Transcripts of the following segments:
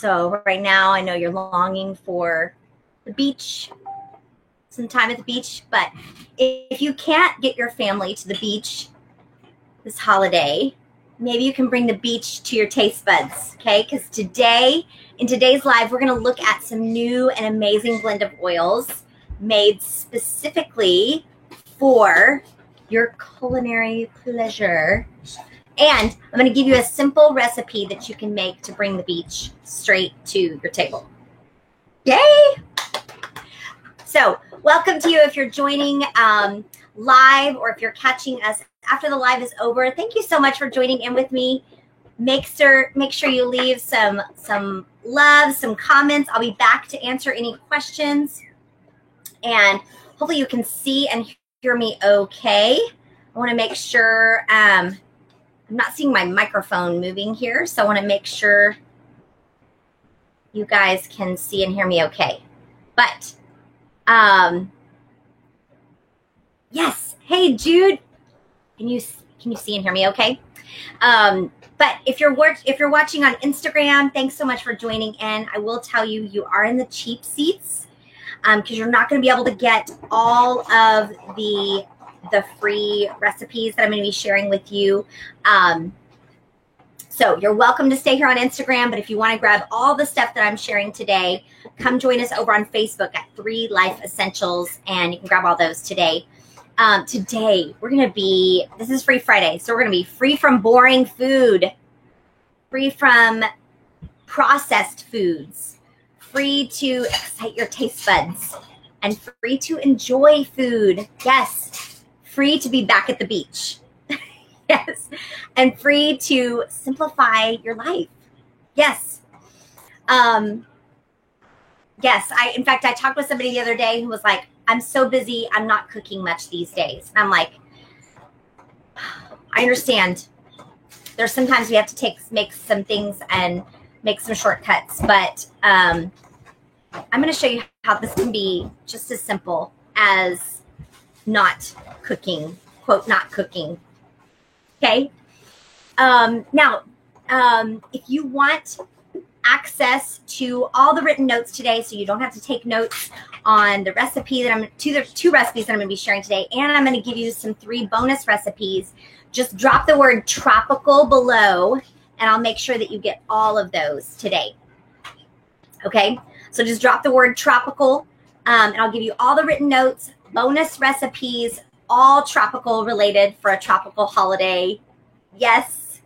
So right now, I know you're longing for the beach, some time at the beach, but if you can't get your family to the beach this holiday, maybe you can bring the beach to your taste buds, okay? Because in today's live, we're going to look at some new and amazing blend of oils made specifically for your culinary pleasure. And I'm going to give you a simple recipe that you can make to bring the beach straight to your table. Yay! So welcome to you if you're joining live or if you're catching us after the live is over. Thank you so much for joining in with me. Make sure you leave some love, some comments. I'll be back to answer any questions. And hopefully you can see and hear me okay. I want to make sure I'm not seeing my microphone moving here, so I want to make sure you guys can see and hear me okay. But yes. Hey, Jude. Can you see and hear me okay? But if you're watching on Instagram, thanks so much for joining in. I will tell you, you are in the cheap seats because you're not going to be able to get all of the free recipes that I'm going to be sharing with you. So you're welcome to stay here on Instagram, but if you want to grab all the stuff that I'm sharing today, come join us over on Facebook at 3 Life Essentials, and you can grab all those today. Today, this is Free Friday, so we're going to be free from boring food, free from processed foods, free to excite your taste buds, and free to enjoy food. Yes, free to be back at the beach. Yes, and free to simplify your life. Yes. Yes, in fact, I talked with somebody the other day who was like, I'm so busy, I'm not cooking much these days. And I'm like, I understand. There's sometimes we have to make some things and make some shortcuts, but I'm going to show you how this can be just as simple as not cooking, quote, not cooking. Okay. Now, if you want access to all the written notes today, so you don't have to take notes on the recipe the 2 recipes that I'm going to be sharing today, and I'm going to give you some 3 bonus recipes, just drop the word tropical below, and I'll make sure that you get all of those today. Okay. So just drop the word tropical, and I'll give you all the written notes, bonus recipes, all tropical related for a tropical holiday. Yes.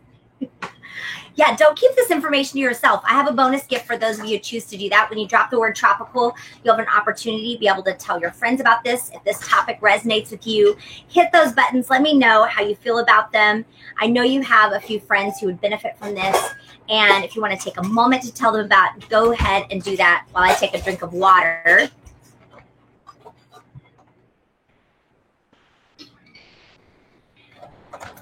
Yeah, don't keep this information to yourself. I have a bonus gift for those of you who choose to do that. When you drop the word tropical, you'll have an opportunity to be able to tell your friends about this. If this topic resonates with you, hit those buttons. Let me know how you feel about them. I know you have a few friends who would benefit from this. And if you want to take a moment to tell them about it, go ahead and do that while I take a drink of water.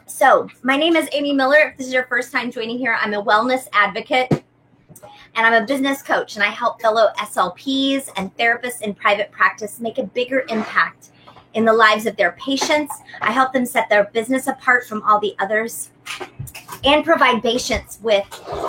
So my name is Amy Miller. If this is your first time joining here, I'm a wellness advocate and I'm a business coach, and I help fellow SLPs and therapists in private practice make a bigger impact in the lives of their patients. I help them set their business apart from all the others and provide patients with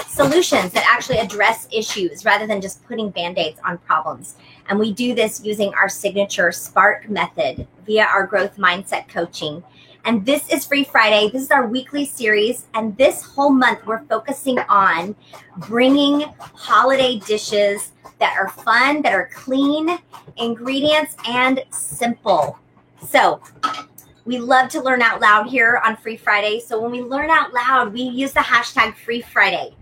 solutions that actually address issues rather than just putting Band-Aids on problems. And we do this using our signature Spark method via our growth mindset coaching. And this is Free Friday. This is our weekly series. And this whole month, we're focusing on bringing holiday dishes that are fun, that are clean, ingredients, and simple. So we love to learn out loud here on Free Friday. So when we learn out loud, we use the hashtag Free Friday.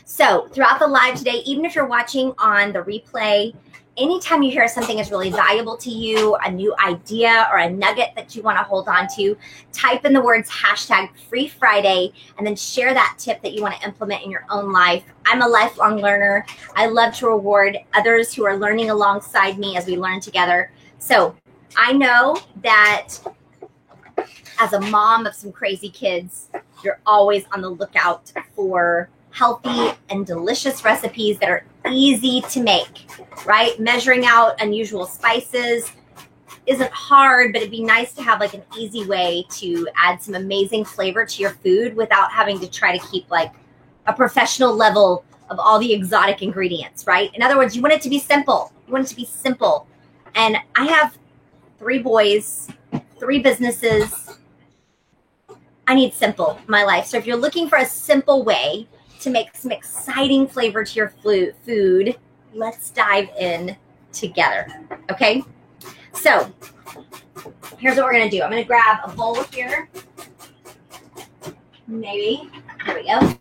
So throughout the live today, even if you're watching on the replay, anytime you hear something is really valuable to you, a new idea or a nugget that you want to hold on to, type in the words hashtag Free Friday and then share that tip that you want to implement in your own life. I'm a lifelong learner. I love to reward others who are learning alongside me as we learn together. So I know that as a mom of some crazy kids, you're always on the lookout for healthy and delicious recipes that are easy to make, right? Measuring out unusual spices isn't hard, but it'd be nice to have like an easy way to add some amazing flavor to your food without having to try to keep like a professional level of all the exotic ingredients, right? In other words, you want it to be simple. You want it to be simple. And I have 3 boys, 3 businesses. I need simple in my life. So if you're looking for a simple way to make some exciting flavor to your food, let's dive in together, okay? So here's what we're gonna do. I'm gonna grab a bowl here. Maybe, there we go.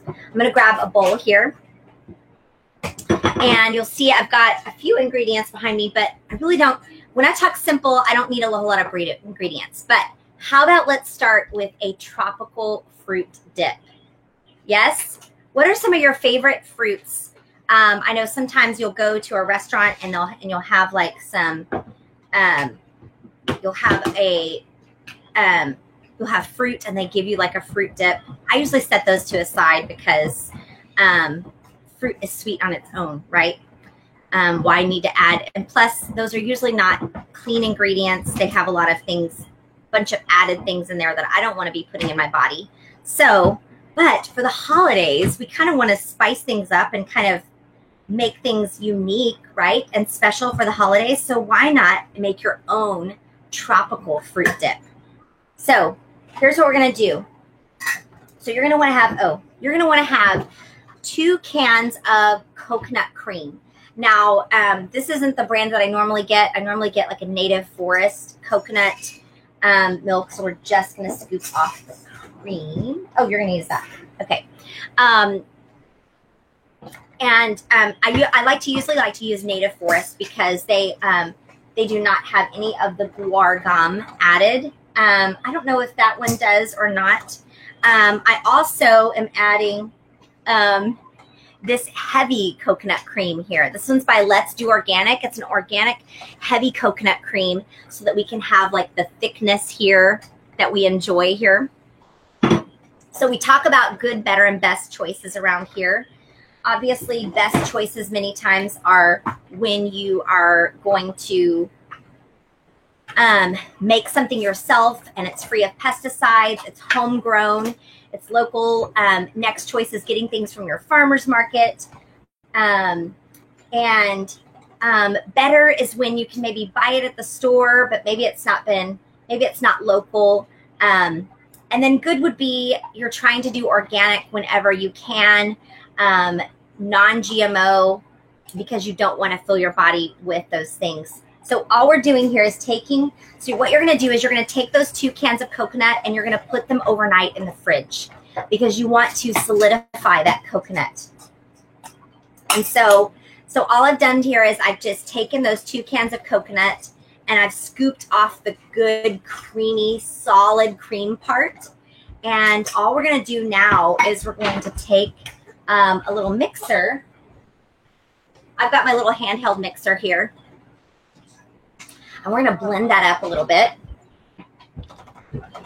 I'm gonna grab a bowl here. And you'll see I've got a few ingredients behind me, but I really don't, when I talk simple, I don't need a whole lot of ingredients. But how about let's start with a tropical fruit dip? Yes? What are some of your favorite fruits? I know sometimes you'll go to a restaurant and you'll have like some, you'll have fruit and they give you like a fruit dip. I usually set those to a side because fruit is sweet on its own, right? Why need to add, and plus those are usually not clean ingredients. They have a lot of things, bunch of added things in there that I don't want to be putting in my body. So, but for the holidays, we kind of want to spice things up and kind of make things unique, right? And special for the holidays. So why not make your own tropical fruit dip? So here's what we're going to do. So you're going to want to have 2 cans of coconut cream. Now, this isn't the brand that I normally get. I normally get like a Native Forest coconut milk. So we're just going to scoop off the cream. Oh, you're going to use that. Okay. I usually like to use Native Forest because they do not have any of the guar gum added. I don't know if that one does or not. I also am adding this heavy coconut cream here. This one's by Let's Do Organic. It's an organic heavy coconut cream so that we can have like the thickness here that we enjoy here. So we talk about good, better, and best choices around here. Obviously, best choices many times are when you are going to make something yourself and it's free of pesticides, it's homegrown, it's local. Next choice is getting things from your farmer's market. Better is when you can maybe buy it at the store, but maybe it's not local. And then good would be you're trying to do organic whenever you can, non-GMO, because you don't want to fill your body with those things. So all we're doing here is so what you're going to do is you're going to take those 2 cans of coconut and you're going to put them overnight in the fridge because you want to solidify that coconut. And so all I've done here is I've just taken those 2 cans of coconut and I've scooped off the good, creamy, solid cream part. And all we're going to do now is we're going to take a little mixer. I've got my little handheld mixer here. And we're going to blend that up a little bit.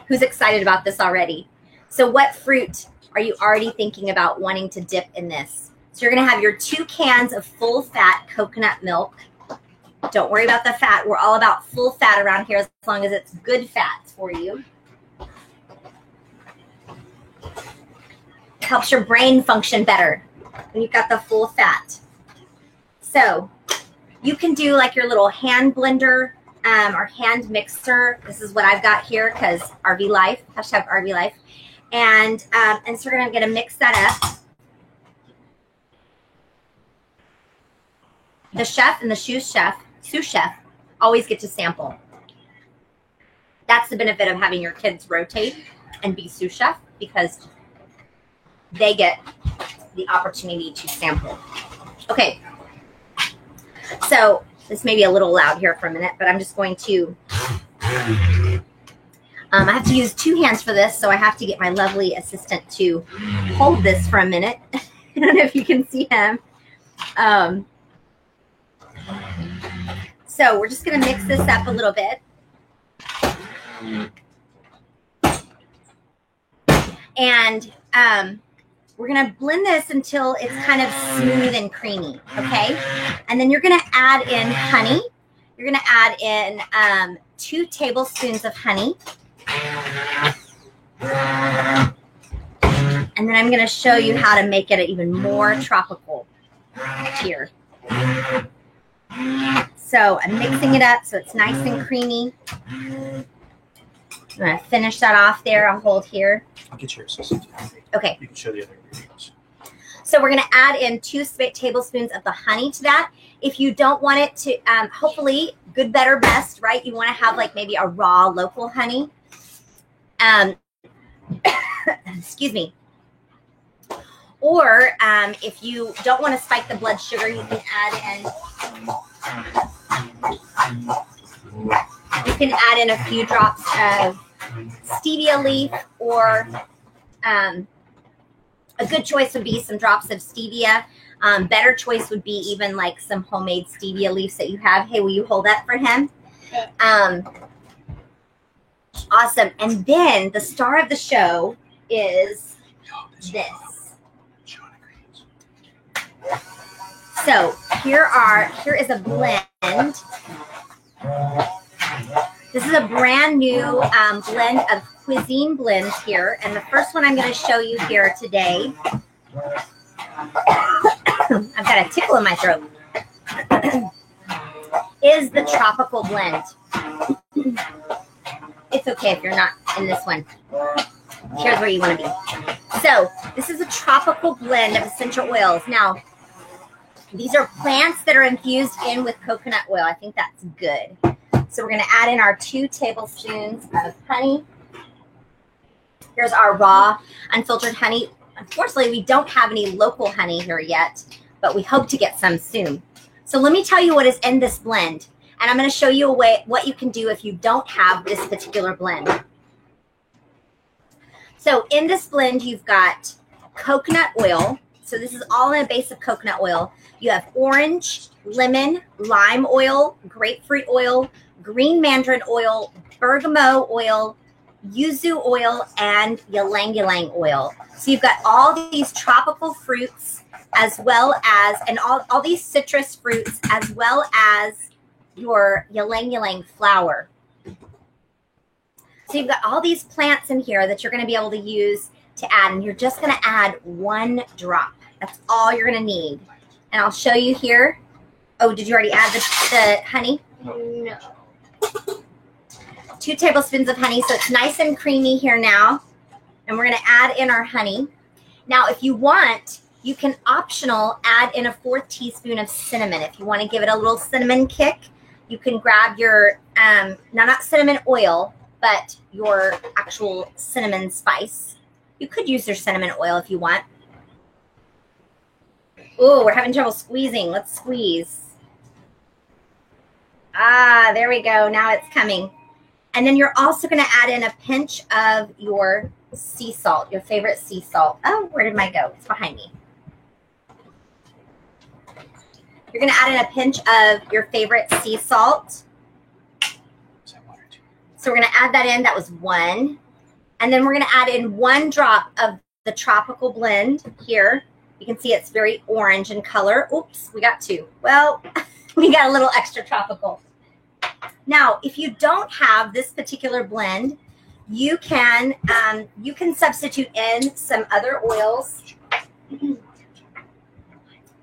Who's excited about this already? So what fruit are you already thinking about wanting to dip in this? So you're going to have your 2 cans of full fat coconut milk. Don't worry about the fat. We're all about full fat around here as long as it's good fats for you. Helps your brain function better when you've got the full fat. So you can do like your little hand blender or hand mixer. This is what I've got here because RV Life, hashtag RV Life. And so we're going to mix that up. The chef and the sous chef always get to sample. That's the benefit of having your kids rotate and be sous chef because they get the opportunity to sample. Okay. So this may be a little loud here for a minute, but I'm just going to, I have to use 2 hands for this, so I have to get my lovely assistant to hold this for a minute. I don't know if you can see him. So we're just going to mix this up a little bit. And we're going to blend this until it's kind of smooth and creamy, okay? And then you're going to add in honey. You're going to add in 2 tablespoons of honey. And then I'm going to show you how to make it even more tropical here. So I'm mixing it up so it's nice and creamy. I'm going to finish that off there. I'll hold here. I'll get your assistant. Okay. You can show the other ingredients. So we're going to add in 2 tablespoons of the honey to that. If you don't want it to, hopefully, good, better, best, right? You want to have like maybe a raw local honey. Excuse me. Or if you don't want to spike the blood sugar, you can add in a few drops of stevia leaf, or a good choice would be some drops of stevia. Better choice would be even like some homemade stevia leaves that you have. Hey, will you hold that for him? Awesome. And then the star of the show is this. So here is a blend. This is a brand new blend of cuisine blends here. And the first one I'm going to show you here today, I've got a tickle in my throat, is the tropical blend. It's okay if you're not in this one. Here's where you want to be. So this is a tropical blend of essential oils. Now, these are plants that are infused in with coconut oil. I think that's good. So we're going to add in our 2 tablespoons of honey. Here's our raw, unfiltered honey. Unfortunately, we don't have any local honey here yet, but we hope to get some soon. So let me tell you what is in this blend. And I'm going to show you what you can do if you don't have this particular blend. So in this blend, you've got coconut oil. So this is all in a base of coconut oil. You have orange, lemon, lime oil, grapefruit oil, green mandarin oil, bergamot oil, yuzu oil, and ylang-ylang oil. So you've got all these tropical fruits as well as, and all these citrus fruits as well as your ylang-ylang flower. So you've got all these plants in here that you're going to be able to use to add, and you're just going to add 1 drop. That's all you're going to need. And I'll show you here. Oh, did you already add the honey? No. 2 tablespoons of honey, so it's nice and creamy here now. And we're going to add in our honey. Now, if you want, you can optional add in a 4th teaspoon of cinnamon. If you want to give it a little cinnamon kick, you can grab your, not cinnamon oil, but your actual cinnamon spice. You could use your cinnamon oil if you want. Ooh, we're having trouble squeezing. Let's squeeze. Ah, there we go. Now it's coming. And then you're also going to add in a pinch of your sea salt, your favorite sea salt. Oh, where did mine go? It's behind me. You're going to add in a pinch of your favorite sea salt. So we're going to add that in. That was 1. And then we're going to add in 1 drop of the tropical blend here. You can see it's very orange in color. Oops, we got 2. Well, we got a little extra tropical. Now, if you don't have this particular blend, you can substitute in some other oils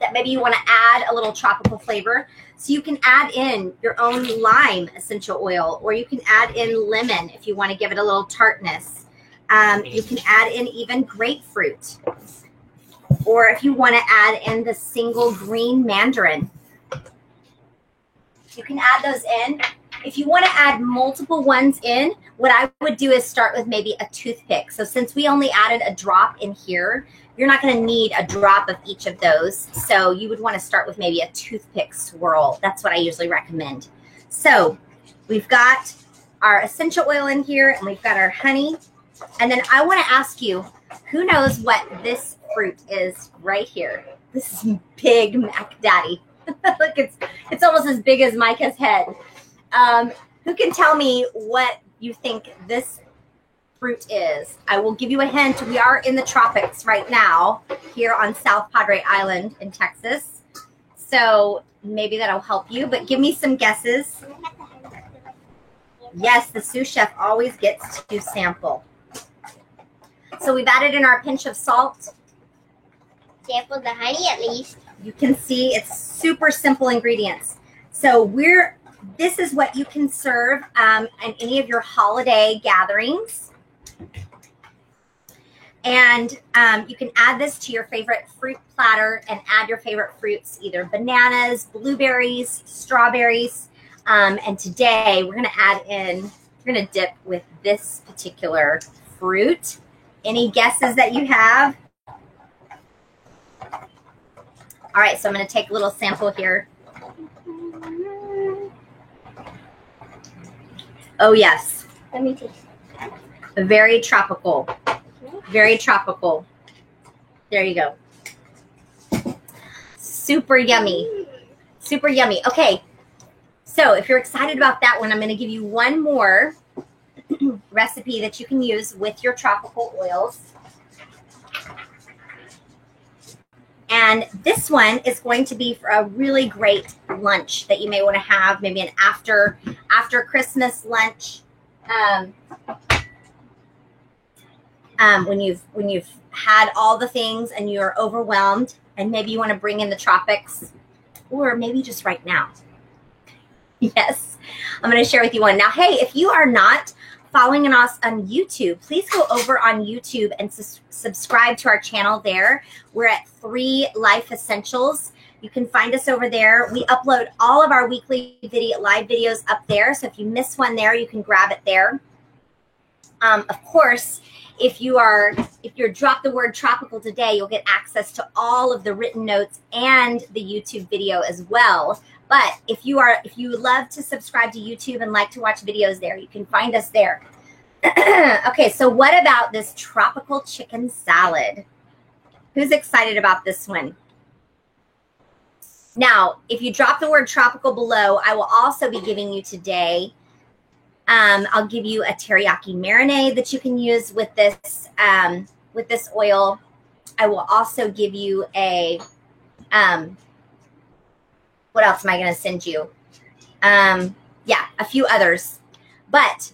that maybe you want to add a little tropical flavor. So you can add in your own lime essential oil, or you can add in lemon if you want to give it a little tartness. You can add in even grapefruit, or if you want to add in the single green mandarin, you can add those in. If you want to add multiple ones in, what I would do is start with maybe a toothpick. So since we only added a drop in here, you're not going to need a drop of each of those. So you would want to start with maybe a toothpick swirl. That's what I usually recommend. So we've got our essential oil in here, and we've got our honey. And then I want to ask you, who knows what this fruit is right here? This is Big Mac Daddy. Look, it's almost as big as Micah's head. Who can tell me what you think this fruit is? I will give you a hint. We are in the tropics right now here on South Padre Island in Texas. So maybe that'll help you, but give me some guesses. Yes, the sous chef always gets to sample. So we've added in our pinch of salt. Sample the honey at least. You can see it's super simple ingredients. So this is what you can serve in any of your holiday gatherings. And you can add this to your favorite fruit platter and add your favorite fruits, either bananas, blueberries, strawberries. And today we're going to dip with this particular fruit. Any guesses that you have? All right, so I'm going to take a little sample here. Oh, yes. Let me taste. Very tropical. Very tropical. There you go. Super yummy. Super yummy. Okay, so if you're excited about that one, I'm going to give you one more recipe that you can use with your tropical oils. And this one is going to be for a really great lunch that you may want to have, maybe an after Christmas lunch. When you've had all the things and you're overwhelmed, and maybe you want to bring in the tropics, or maybe just right now. Yes, I'm going to share with you one. Now, hey, if you are not following us on YouTube, please go over on YouTube and subscribe to our channel there. We're at 3 Life Essentials. You can find us over there. We upload all of our weekly live videos up there. So if you miss one there, you can grab it there. Of course, if you're drop the word tropical today, you'll get access to all of the written notes and the YouTube video as well. But if you love to subscribe to YouTube and like to watch videos there, you can find us there. Okay, so what about this tropical chicken salad? Who's excited about this one? Now, if you drop the word tropical below, I will also be giving you today, I'll give you a teriyaki marinade that you can use with this oil. I will also give you a, what else am I going to send you? Yeah, a few others. But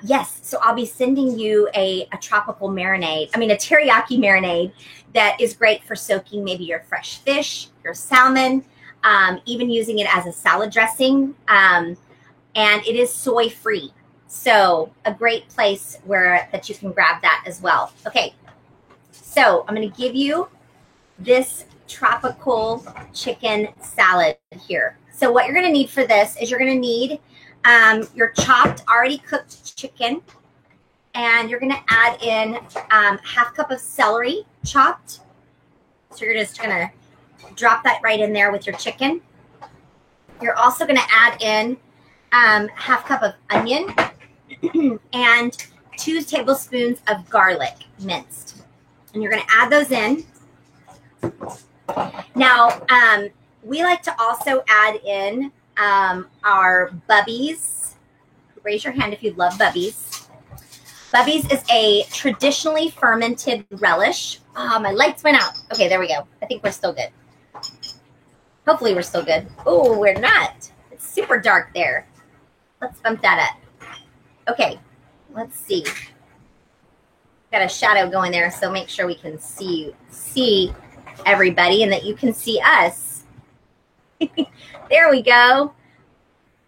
yes, so I'll be sending you a tropical marinade. I mean, a teriyaki marinade that is great for soaking maybe your fresh fish, your salmon, even using it as a salad dressing. And it is soy free. So a great place that you can grab that as well. Okay, so I'm going to give you this tropical chicken salad here. So what you're going to need for this is you're going to need your chopped, already cooked chicken, and you're going to add in half cup of celery chopped. So you're just going to drop that right in there with your chicken. You're also going to add in half cup of onion and 2 tablespoons of garlic minced. And you're going to add those in. Now, we like to also add in our bubbies. Raise your hand if you love bubbies. Bubbies is a traditionally fermented relish. Oh, my lights went out. Okay, there we go. I think we're still good. Hopefully we're still good. Oh, we're not. It's super dark there. Let's bump that up. Okay, let's see. Got a shadow going there, so make sure we can see everybody and that you can see us. There we go.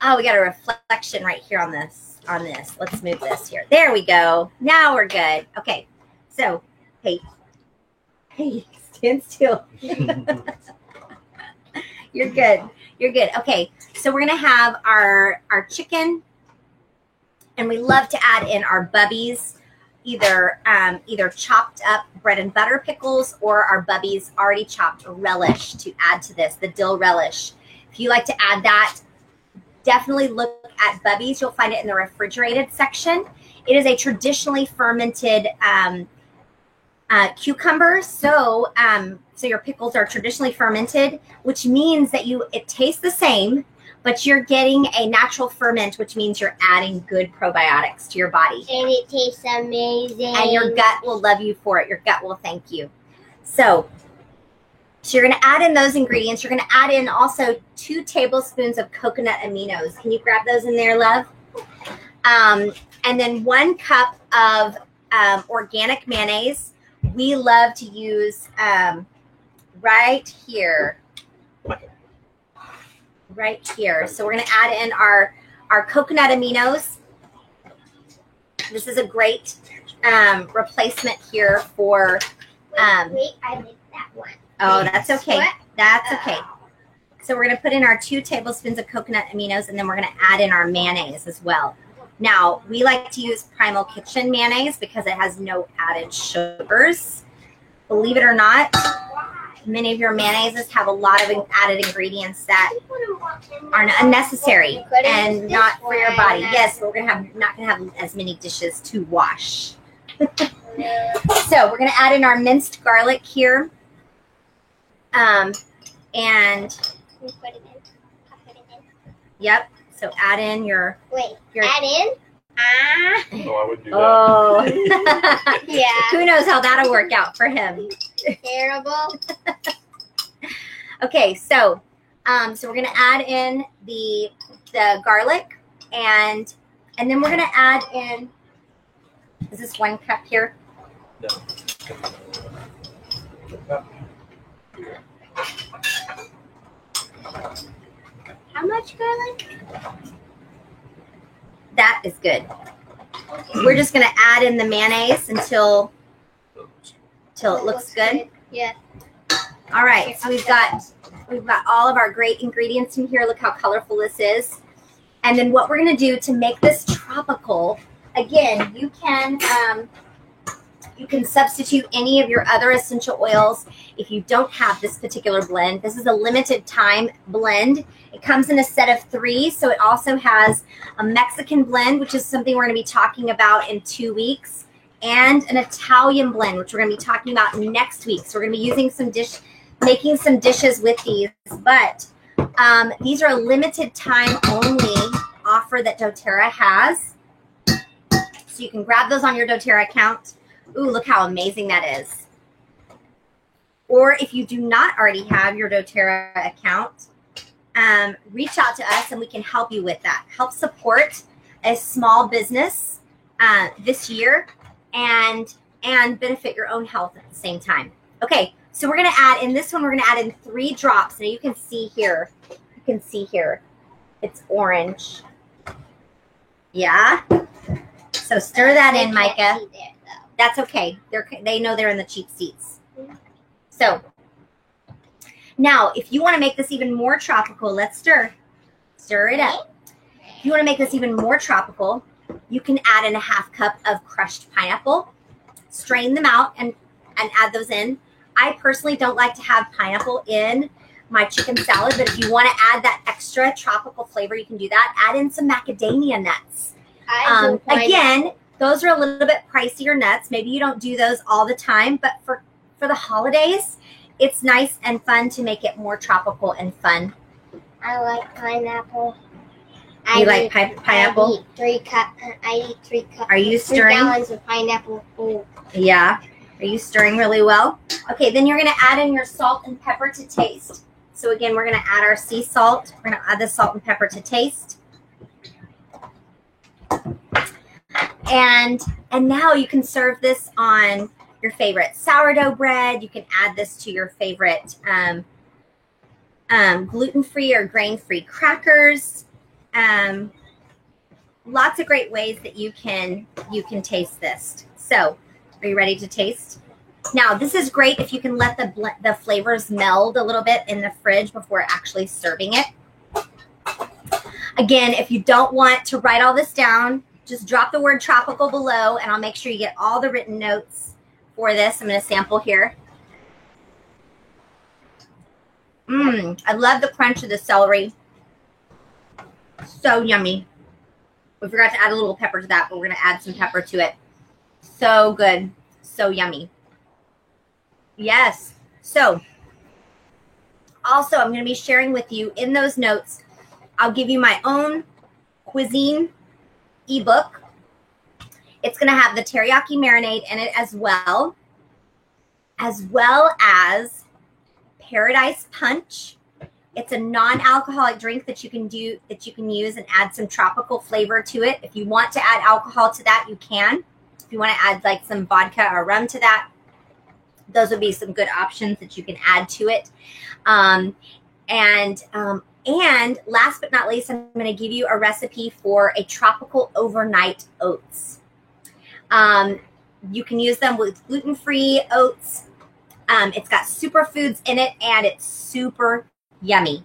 Oh, we got a reflection right here on this. Let's move this here. There we go. Now we're good. Okay. So, hey, stand still. You're good. You're good. Okay. So we're going to have our chicken, and we love to add in our bubbies, either chopped up bread and butter pickles or our bubbies already chopped relish to add to this, the dill relish. If you like to add that, definitely look at bubbies. You'll find it in the refrigerated section. It is a traditionally fermented cucumber. So your pickles are traditionally fermented, which means that it tastes the same, but you're getting a natural ferment, which means you're adding good probiotics to your body. And it tastes amazing. And your gut will love you for it. Your gut will thank you. So you're going to add in those ingredients. You're going to add in also 2 tablespoons of coconut aminos. Can you grab those in there, love? And then 1 cup of organic mayonnaise. We love to use right here. Right here. So we're going to add in our coconut aminos. This is a great replacement here for. Wait, I missed that one. Oh, that's okay. What? That's okay. So we're going to put in our 2 tablespoons of coconut aminos, and then we're going to add in our mayonnaise as well. Now, we like to use Primal Kitchen mayonnaise because it has no added sugars. Believe it or not, many of your mayonnaises have a lot of added ingredients that are unnecessary and not for your body. Yes, but we're not gonna have as many dishes to wash. So we're gonna add in our minced garlic here, and We put it in. I put it in. yep. So add in your Wait, Your- add in? Ah. No, I wouldn't do that. oh. Yeah. Who knows how that'll work out for him? Terrible. Okay, so we're gonna add in the garlic, and then we're gonna add in. Is this 1 cup here? No. How much garlic? That is good. We're just gonna add in the mayonnaise until it looks good. Yeah. All right, so we've got all of our great ingredients in here. Look how colorful this is. And then what we're gonna do to make this tropical, again, you can substitute any of your other essential oils if you don't have this particular blend. This is a limited time blend. It comes in a set of 3, so it also has a Mexican blend, which is something we're going to be talking about in 2 weeks, and an Italian blend, which we're going to be talking about next week. So we're going to be using making some dishes with these, but these are a limited time only offer that doTERRA has. So you can grab those on your doTERRA account. Ooh, look how amazing that is. Or if you do not already have your doTERRA account, reach out to us and we can help you with that. Help support a small business this year and benefit your own health at the same time. Okay, so we're going to add in this one, we're going to add in 3 drops. Now you can see here, it's orange. Yeah. So stir that in, Micah. That's okay. They know they're in the cheap seats. So now, if you want to make this even more tropical, let's stir it up. If you want to make this even more tropical, you can add in a 1/2 cup of crushed pineapple, strain them out, and add those in. I personally don't like to have pineapple in my chicken salad, but if you want to add that extra tropical flavor, you can do that. Add in some macadamia nuts. Again, those are a little bit pricier nuts. Maybe you don't do those all the time, but for the holidays, it's nice and fun to make it more tropical and fun. I like pineapple. You like pineapple? I eat 3 cups. Are you 3 stirring? gallons of pineapple. Ooh. Yeah. Are you stirring really well? Okay, then you're going to add in your salt and pepper to taste. So again, we're going to add our sea salt. We're going to add the salt and pepper to taste. And now you can serve this on your favorite sourdough bread. You can add this to your favorite gluten-free or grain-free crackers. Lots of great ways that you can taste this. So, are you ready to taste? Now, this is great if you can let the flavors meld a little bit in the fridge before actually serving it. Again, if you don't want to write all this down, just drop the word tropical below, and I'll make sure you get all the written notes for this. I'm going to sample here. I love the crunch of the celery. So yummy. We forgot to add a little pepper to that, but we're going to add some pepper to it. So good. So yummy. Yes. So, also, I'm going to be sharing with you in those notes, I'll give you my own cuisine ebook. It's going to have the teriyaki marinade in it as well as Paradise Punch. It's a non-alcoholic drink that you can use and add some tropical flavor to it. If you want to add alcohol to that, you can. If you want to add like some vodka or rum to that, those would be some good options that you can add to it. And last but not least, I'm going to give you a recipe for a tropical overnight oats. You can use them with gluten-free oats. It's got superfoods in it, and it's super yummy.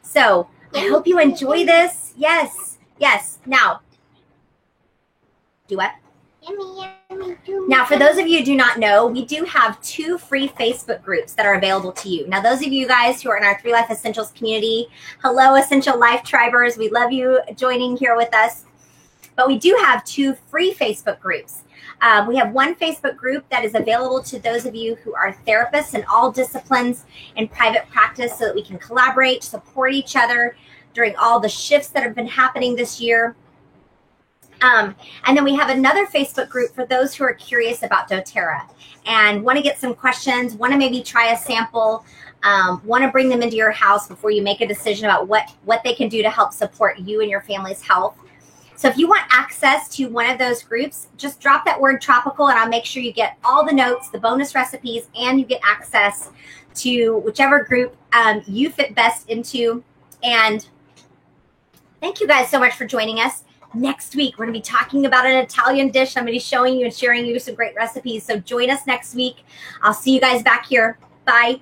So I hope you enjoy this. Yes. Now, do what? Yummy. Now, for those of you who do not know, we do have 2 free Facebook groups that are available to you. Now, those of you guys who are in our 3 Life Essentials community, hello, Essential Life Tribers. We love you joining here with us. But we do have 2 free Facebook groups. We have one Facebook group that is available to those of you who are therapists in all disciplines in private practice so that we can collaborate, support each other during all the shifts that have been happening this year. And then we have another Facebook group for those who are curious about doTERRA and want to get some questions, want to maybe try a sample, want to bring them into your house before you make a decision about what they can do to help support you and your family's health. So if you want access to one of those groups, just drop that word tropical and I'll make sure you get all the notes, the bonus recipes, and you get access to whichever group you fit best into. And thank you guys so much for joining us. Next week, we're going to be talking about an Italian dish. I'm going to be showing you and sharing you some great recipes. So join us next week. I'll see you guys back here. Bye.